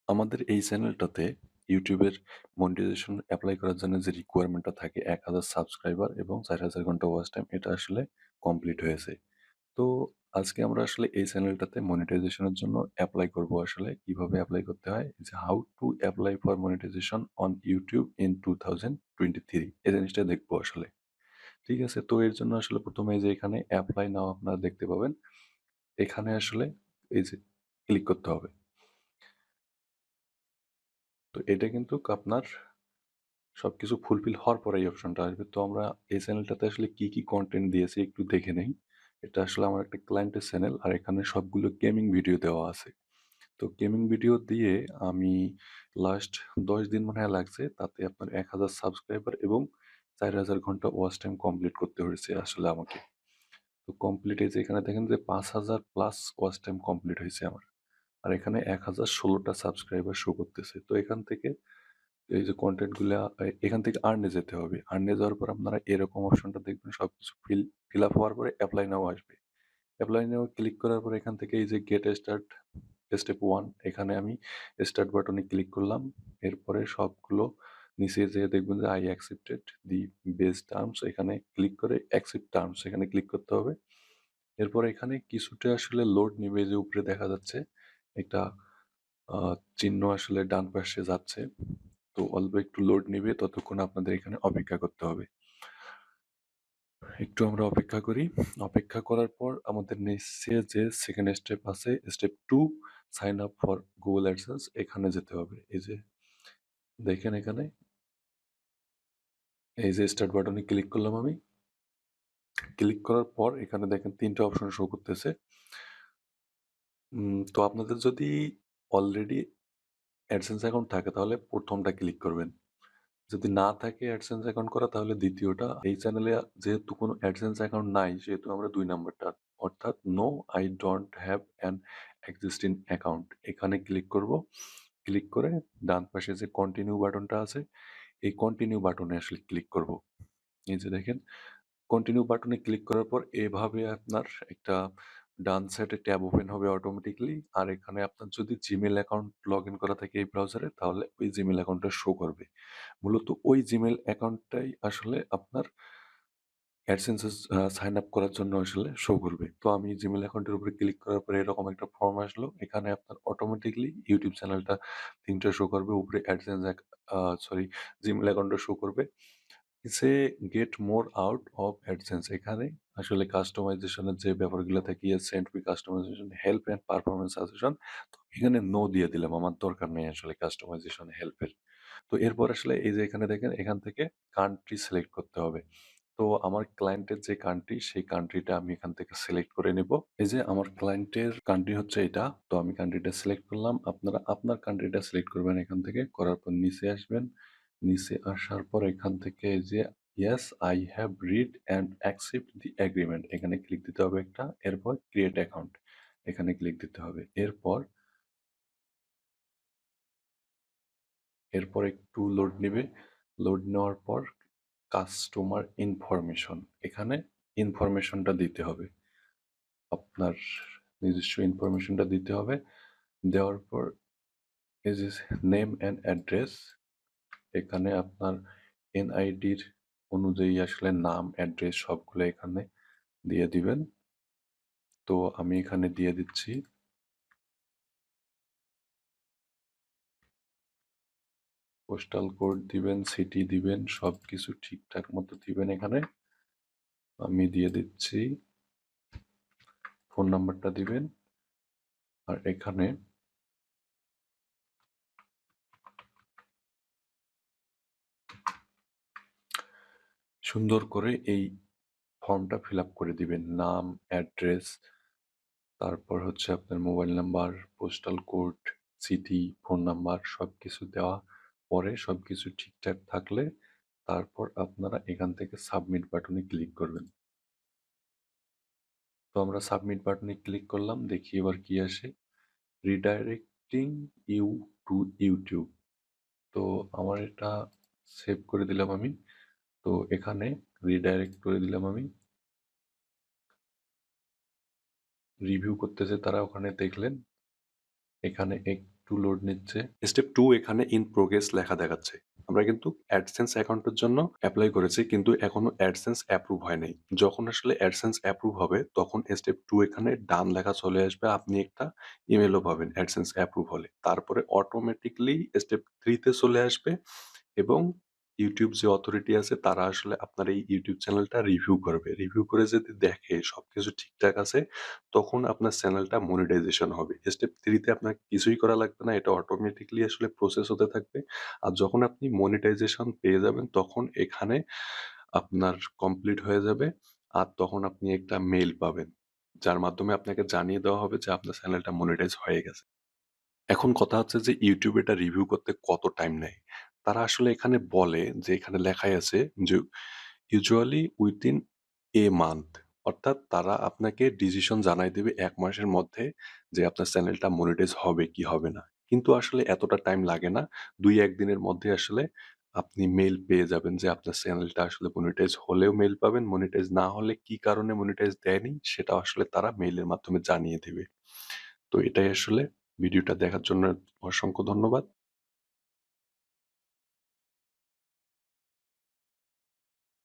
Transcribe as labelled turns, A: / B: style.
A: আমাদের এই চ্যানেলটাতে ইউটিউবের মনিটাইজেশন এপ্লাই করার জন্য যে রিকোয়ারমেন্টটা থাকে ১,০০০ সাবস্ক্রাইবার এবং ৪,০০০ ঘন্টা ওয়াচ টাইম এটা আসলে কমপ্লিট হয়েছে। তো আজকে আমরা আসলে এই চ্যানেলটাতে মনিটাইজেশনের জন্য এপ্লাই করব আসলে কিভাবে এপ্লাই করতে হয় যে how to apply for monetization on YouTube in 2023 এই জিনিসটা দেখবো আসলে। ঠিক আছে? তো এর জন্য আসলে ১ম এই যে এখানে এপ্লাই নাও আপনারা দেখতে পাবেন। এখানে আসলে এই যে ক্লিক করতে হবে। তো এটা কিন্তু আপনার সবকিছু ফুলফিল হওয়ার পরে এই অপশনটা আসবে। তো আমরা এই চ্যানেলটাতে আসলে কি, কি কনটেন্ট দিয়েছি একটু দেখে নেই। এটা আসলে আমার একটা ক্লায়েন্টের চ্যানেল আর এখানে সবগুলো গেমিং ভিডিও দেওয়া আছে। তো গেমিং ভিডিও দিয়ে আমি লাস্ট ১০ দিন মনে হয় লাগছে। তাতে আপনার ১,০০০ সাবস্ক্রাইবার এবং ৪,০০০ ঘন্টা ওয়াচ টাইম কমপ্লিট করতে হয়েছে আসলে আমাকে। তো কমপ্লিট এই যে এখানে দেখেন যে ৫,০০০ প্লাস ওয়াচ টাইম কমপ্লিট হইছে আমার। আর এখানে ১,০১৬ টা সাবস্ক্রাইবার শো করতেছে। তো এখান থেকে এই যে কনটেন্ট গুলা এখান থেকে আর্ন এ যেতে হবে। আর্ন এ যাওয়ার পর আপনারা এরকম অপশনটা দেখবেন সবকিছু ফিল আপ হওয়ার পরে এপ্লাই নাও আসবে। এপ্লাই নাও ক্লিক করার পরে এখান থেকে এই যে গেট স্টার্ট স্টেপ 1 এখানে আমি স্টার্ট বাটনে ক্লিক করলাম। এরপরে সবগুলো নিচে যেয়ে দেখবেন যে I accepted the base terms এখানে ক্লিক করে অ্যাকসেপ্ট টার্মস এখানে ক্লিক করতে হবে। এরপর এখানে কিছুটা আসলে লোড নিবে যে উপরে দেখা যাচ্ছে একটা চিহ্ন আসলে ডান পাশে যাচ্ছে। তো অল্প একটু লোড নিবে ততক্ষণ আপনাদের এখানে অপেক্ষা করতে হবে। একটু আমরা অপেক্ষা করি। অপেক্ষা করার পর আমাদের নিচে যে সেকেন্ড স্টেপ আছে step 2 sign up for Google AdSense এখানে যেতে হবে। এই যে দেখেন এখানে এই যে স্টার্ট বাটনে ক্লিক করলাম আমি। ক্লিক করার পর এখানে দেখেন ৩ টা অপশন শো করতেছে। তো আপনাদের যদি অলরেডি AdSense অ্যাকাউন্ট থাকে তাহলে ১ম টা ক্লিক করবেন। যদি না থাকে AdSense অ্যাকাউন্ট করা তাহলে দ্বিতীয়টা। এই চ্যানেলে যেহেতু কোনো AdSense অ্যাকাউন্ট নাই সেহেতু আমরা ২ নাম্বারটা অর্থাৎ no I don't have an existing account এখানে ক্লিক করব। ক্লিক করে ডান পাশে যে কন্টিনিউ বাটনটা আছে এই কন্টিনিউ বাটনে আসলে ক্লিক করব। এই যে দেখেন কন্টিনিউ বাটনে ক্লিক করার পর এভাবে আপনার একটা ডান সাইডে ট্যাব ওপেন হবে অটোমেটিক্যালি আর এখানে আপনার যদি জিমেল অ্যাকাউন্ট লগ ইন করা থাকে এই ব্রাউজারে তাহলে ওই জিমেল অ্যাকাউন্টটা শো করবে। মূলত ওই জিমেল অ্যাকাউন্টটাই আসলে আপনার অ্যাডসেন্স সাইন আপ করার জন্য আসলে শো করবে। তো আমি জিমেল অ্যাকাউন্টের উপরে ক্লিক করার পরে এরকম একটা ফর্ম আসলো। এখানে আপনার অটোমেটিক্যালি ইউটিউব চ্যানেলটা ৩ টা শো করবে। উপরে অ্যাডসেন্স সরি জিমেল অ্যাকাউন্টটা শো করবে। সে get more out of AdSense এখানে আসলে কাস্টমাইজেশন এর যে ব্যাপারগুলো থাকে send me customization help and performance suggestion তো এখানে নো দিয়ে দিলাম আমার দরকার নেই আসলে কাস্টমাইজেশন হেল্পের। তো এরপর আসলে এই যে এখানে দেখেন এখান থেকে কান্ট্রি সিলেক্ট করতে হবে। তো আমার ক্লায়েন্টের যে কান্ট্রি সেই কান্ট্রিটা আমি এখান থেকে সিলেক্ট করে নিব। এই যে আমার ক্লায়েন্টের কান্ট্রি হচ্ছে এটা। তো আমি কান্ট্রিটা সিলেক্ট করলাম। আপনারা আপনার কান্ট্রিটা সিলেক্ট করবেন এখান থেকে। করার পর নিচে আসবেন। নিচে আসার পর এখান থেকে এই যে yes I have read and accept the agreement এখানে ক্লিক দিতে হবে একটা। এরপর ক্রিয়েট অ্যাকাউন্ট এখানে ক্লিক দিতে হবে। এরপর একটু লোড নিবে। লোড নেওয়ার পর কাস্টমার ইনফরমেশন এখানে ইনফরমেশনটা দিতে হবে। আপনার নিজস্ব ইনফরমেশনটা দিতে হবে। দেওয়ার পর এই যে নেম অ্যান্ড অ্যাড্রেস এখানে আপনার এনআইডির অনুযায়ী আসলে নাম, অ্যাড্রেস সবগুলো এখানে দিয়ে দিবেন। তো আমি এখানে দিয়ে দিচ্ছি। পোস্টাল কোড দিবেন, সিটি দিবেন, সবকিছু ঠিকঠাক মতো দিবেন এখানে। আমি দিয়ে দিচ্ছি। ফোন নাম্বারটা দিবেন। আর এখানে সুন্দর করে এই ফর্মটা ফিল আপ করে দিবেন। নাম, অ্যাড্রেস, তারপর হচ্ছে আপনার mobile number, postal code, city, phone number সবকিছু দেওয়া পরে সবকিছু ঠিকঠাক থাকলে তারপর আপনারা এখান থেকে সাবমিট বাটনে ক্লিক করবেন। তো আমরা সাবমিট বাটনে ক্লিক করলাম। দেখি এবার কি আসে। Redirecting you to YouTube. তো আমার এটা সেভ করে দিলাম আমি। তো এখানে রিডাইরেক্ট করে দিলাম আমি। রিভিউ করতেছে তারা ওখানে দেখলেন। এখানে 2 লোড নিচ্ছে। স্টেপ 2 এখানে ইন প্রোগ্রেস লেখা দেখাচ্ছে। আমরা কিন্তু AdSense অ্যাকাউন্টের জন্য এপ্লাই করেছি কিন্তু এখনো AdSense অ্যাপ্রুভ হয় নাই। যখন আসলে AdSense অ্যাপ্রুভ হবে তখন স্টেপ 2 এখানে ডান লেখা চলে আসবে। আপনি একটা ইমেইলও পাবেন AdSense অ্যাপ্রুভ হলে। তারপরে অটোমেটিক্যালি স্টেপ 3 তে চলে আসবে এবং YouTube যে অথরিটি আছে তারা আসলে আপনার এই YouTube চ্যানেলটা রিভিউ করবে। রিভিউ করে যদি দেখে সবকিছু ঠিকঠাক আছে, তখন আপনার চ্যানেলটা মনিটাইজেশন হবে। স্টেপ 3 তে আপনার কিছুই করা লাগবে না। এটা অটোমেটিক্যালি আসলে প্রসেস হতে থাকবে। আর যখন আপনি মনিটাইজেশন পেয়ে যাবেন তখন এখানে আপনার কমপ্লিট হয়ে যাবে। আর তখন আপনি একটা মেইল পাবেন। যার মাধ্যমে আপনাকে জানিয়ে দেওয়া হবে যে আপনার চ্যানেলটা মনিটাইজ হয়ে গেছে। এখন কথা হচ্ছে যে YouTube এটা রিভিউ করতে কত টাইম নেয়? তারা আসলে এখানে বলে যে এখানে লেখাই আছে যে usually within a month, অর্থাৎ তারা আপনাকে ডিসিশন জানায় দিবে ১ মাসের মধ্যে যে আপনার চ্যানেলটা মনিটাইজ হবে কি হবে না। কিন্তু আসলে এতটা টাইম লাগে না। ২-১ দিনের মধ্যে আসলে আপনি মেইল পেয়ে যাবেন যে আপনার চ্যানেলটা আসলে মনিটাইজ হলেও মেইল পাবেন, মনিটাইজ না হলে কি কারণে মনিটাইজ দেয়নি সেটাও আসলে তারা মেইলের মাধ্যমে জানিয়ে দিবে। তো এটাই আসলে। ভিডিওটা দেখার জন্য অসংখ্য ধন্যবাদ।